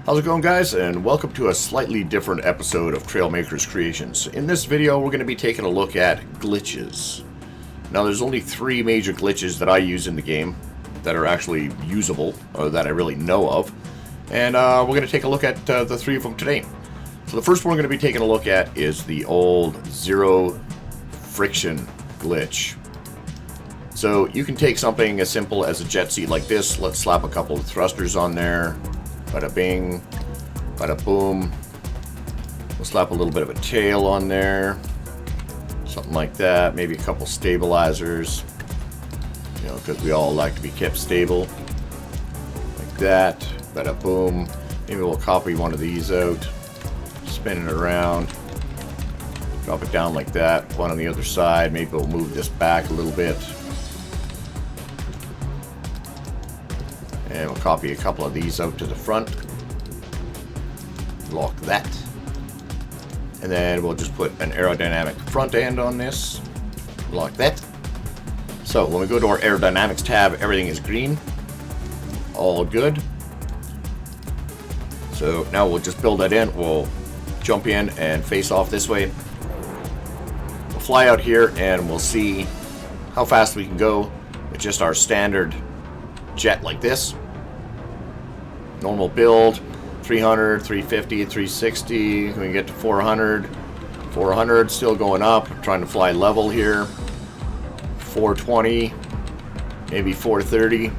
How's it going, guys? And welcome to a slightly different episode of Trailmakers Creations. In this video, we're going to be taking a look at glitches. Now, there's only 3 major glitches that I use in the game that are actually usable, or that I really know of. And we're going to take a look at the 3 of them today. So the first one we're going to be taking a look at is the old zero friction glitch. So you can take something as simple as a jet seat like this. Let's slap a couple of thrusters on there. Bada bing, bada boom. We'll slap a little bit of a tail on there. Something like that. Maybe a couple stabilizers. You know, because we all like to be kept stable. Like that. Bada boom. Maybe we'll copy one of these out. Spin it around. Drop it down like that. One on the other side. Maybe we'll move this back a little bit. And we'll copy a couple of these out to the front. Lock that. And then we'll just put an aerodynamic front end on this. Lock that. So when we go to our aerodynamics tab, everything is green. All good. So now we'll just build that in. We'll jump in and face off this way. We'll fly out here and we'll see how fast we can go with just our standard jet like this. Normal build, 300, 350, 360. We can get to 400. 400, still going up. We're trying to fly level here. 420, maybe 430.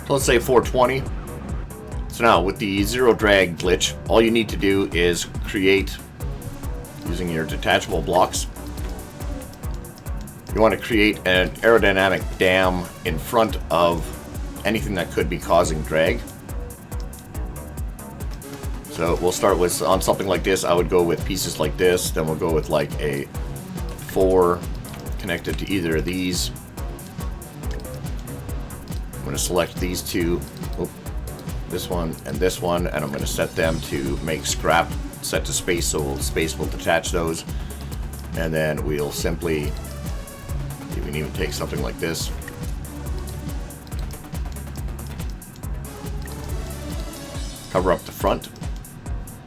So let's say 420. So now with the zero drag glitch, all you need to do is create, using your detachable blocks, you want to create an aerodynamic dam in front of anything that could be causing drag. So we'll start with, on something like this, I would go with pieces like this. Then we'll go with like a 4 connected to either of these. I'm going to select these two, this one and this one, and I'm going to set them to make scrap, set to space, so space will detach those. And then we'll simply, you can even take something like this. Cover up the front.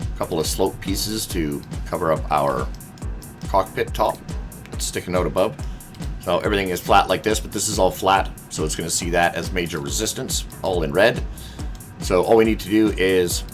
A couple of slope pieces to cover up our cockpit top that's sticking out above. So everything is flat like this, but this is all flat, so it's going to see that as major resistance, all in red. So all we need to do is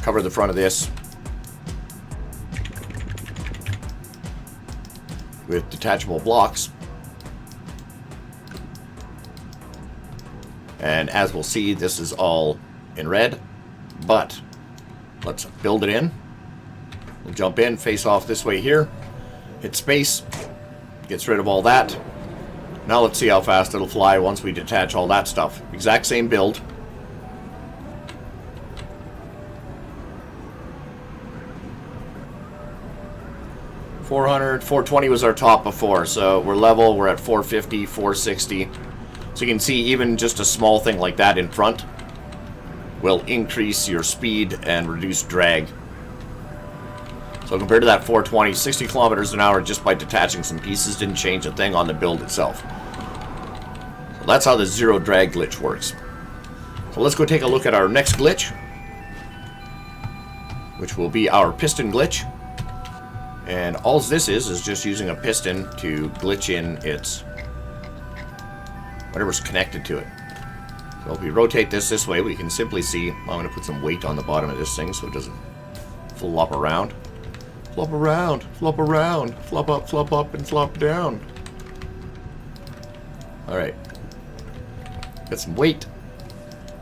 cover the front of this with detachable blocks. And as we'll see, this is all in red, but let's build it in. We'll jump in, face off this way here, hit space, gets rid of all that. Now let's see how fast it'll fly once we detach all that stuff. Exact same build. $400, 420 was our top before, so we're level, we're at 450, 460. So you can see even just a small thing like that in front will increase your speed and reduce drag. So compared to that 420, 60 kilometers an hour just by detaching some pieces didn't change a thing on the build itself. So that's how the zero drag glitch works. So let's go take a look at our next glitch, which will be our piston glitch. And all this is just using a piston to glitch in its whatever's connected to it. So if we rotate this way, we can simply see, I'm going to put some weight on the bottom of this thing so it doesn't flop around. Flop around, flop around, flop up, and flop down. Alright. Got some weight.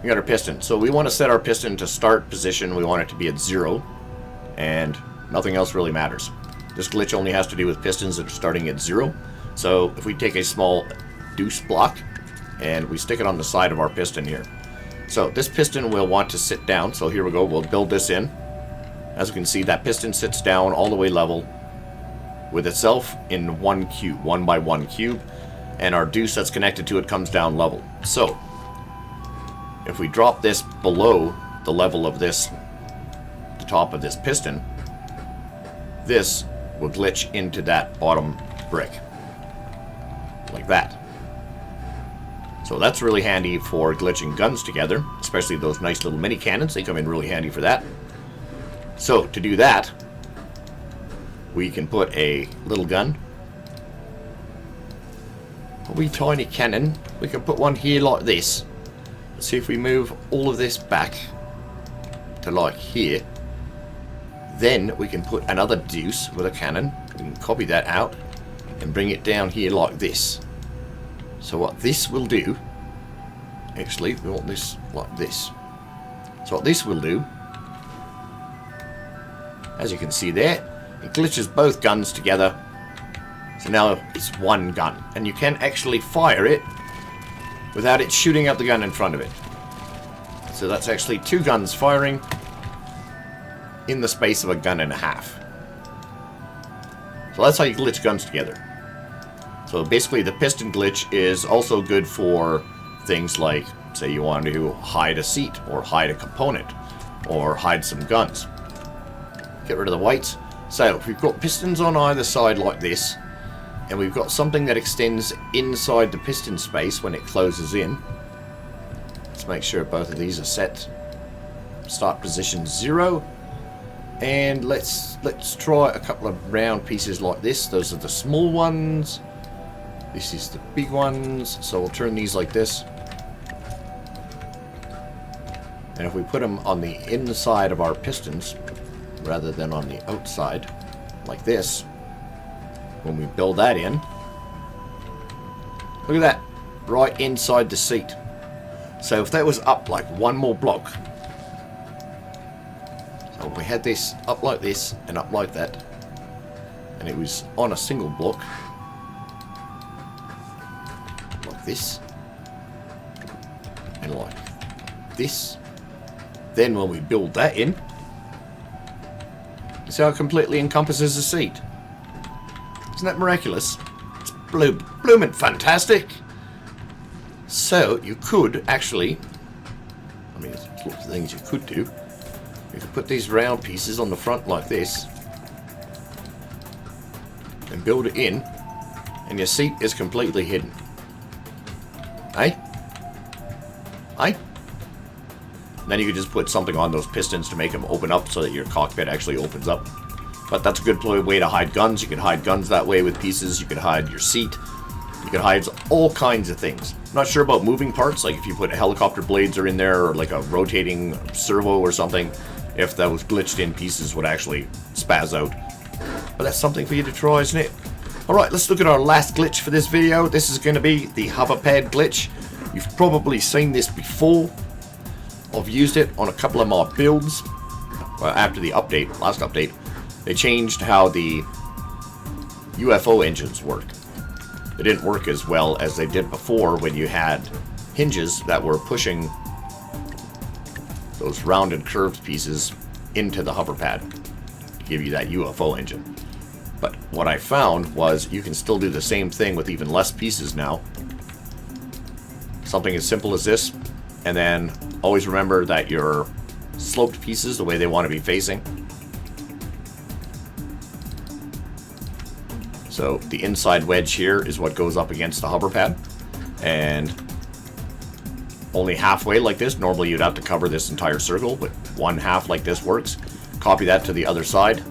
We got our piston. So we want to set our piston to start position. We want it to be at 0. And nothing else really matters. This glitch only has to do with pistons that are starting at 0. So if we take a small deuce block and we stick it on the side of our piston here. So this piston will want to sit down. So here we go. We'll build this in. As you can see, that piston sits down all the way level with itself in one cube, 1 by 1 cube. And our deuce that's connected to it comes down level. So if we drop this below the level of this, the top of this piston, this will glitch into that bottom brick. Like that. So that's really handy for glitching guns together, especially those nice little mini cannons. They come in really handy for that. So to do that, we can put a little gun, a wee tiny cannon. We can put one here like this. Let's see if we move all of this back to like here. Then we can put another deuce with a cannon. We can copy that out and bring it down here like this. So what this will do, actually we want this like this. So what this will do, as you can see there, it glitches both guns together. So now it's one gun, and you can actually fire it without it shooting out the gun in front of it. So that's actually two guns firing in the space of a gun and a half. So that's how you glitch guns together. So basically the piston glitch is also good for things like, say you want to hide a seat, or hide a component, or hide some guns. Get rid of the whites. So if we've got pistons on either side like this, and we've got something that extends inside the piston space when it closes in. Let's make sure both of these are set. Start position 0. And let's try a couple of round pieces like this. Those are the small ones. This is the big ones. So we'll turn these like this. And if we put them on the inside of our pistons, rather than on the outside, like this, when we build that in, look at that, right inside the seat. So if that was up like one more block, so if we had this up like this and up like that, and it was on a single block like this and like this, then when we build that in, see how it completely encompasses the seat. Isn't that miraculous? It's blooming fantastic. So you could actually, I mean, there's lots of things you could do. You could put these round pieces on the front like this and build it in, and your seat is completely hidden. Eh? Eh? And then you could just put something on those pistons to make them open up so that your cockpit actually opens up. But that's a good way to hide guns. You can hide guns that way with pieces. You can hide your seat. You can hide all kinds of things. I'm not sure about moving parts, like if you put helicopter blades are in there, or like a rotating servo or something, if those glitched in pieces would actually spaz out. But that's something for you to try, isn't it? Alright, let's look at our last glitch for this video. This is going to be the hover pad glitch. You've probably seen this before. I've used it on a couple of my builds. Well, after the update, last update, they changed how the UFO engines work. They didn't work as well as they did before when you had hinges that were pushing those rounded curved pieces into the hover pad to give you that UFO engine. But what I found was you can still do the same thing with even less pieces now. Something as simple as this, and then always remember that your sloped pieces, the way they want to be facing. So the inside wedge here is what goes up against the hover pad, and only halfway like this. Normally you'd have to cover this entire circle, but one half like this works. Copy that to the other side,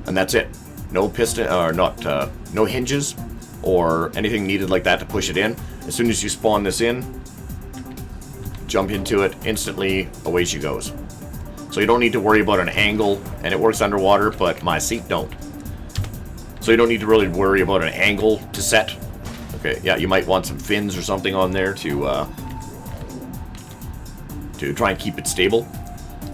and that's it. No piston, or no hinges or anything needed like that to push it in. As soon as you spawn this in, jump into it, instantly away she goes. So you don't need to worry about an angle, and it works underwater, but my seat don't. So you don't need to really worry about an angle to set. Okay, yeah, you might want some fins or something on there to try and keep it stable.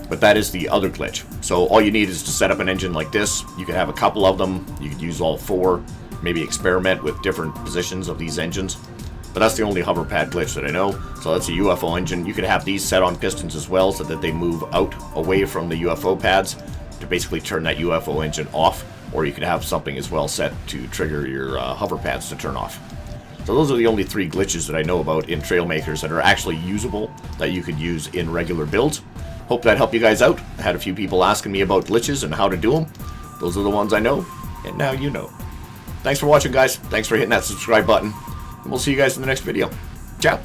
But that is the other glitch. So all you need is to set up an engine like this. You could have a couple of them. You could use all four. Maybe experiment with different positions of these engines. But that's the only hover pad glitch that I know. So that's a UFO engine. You could have these set on pistons as well so that they move out away from the UFO pads to basically turn that UFO engine off. Or you could have something as well set to trigger your hover pads to turn off. So those are the only three glitches that I know about in Trailmakers that are actually usable, that you could use in regular builds. Hope that helped you guys out. I had a few people asking me about glitches and how to do them. Those are the ones I know, and now you know. Thanks for watching, guys. Thanks for hitting that subscribe button. And we'll see you guys in the next video. Ciao.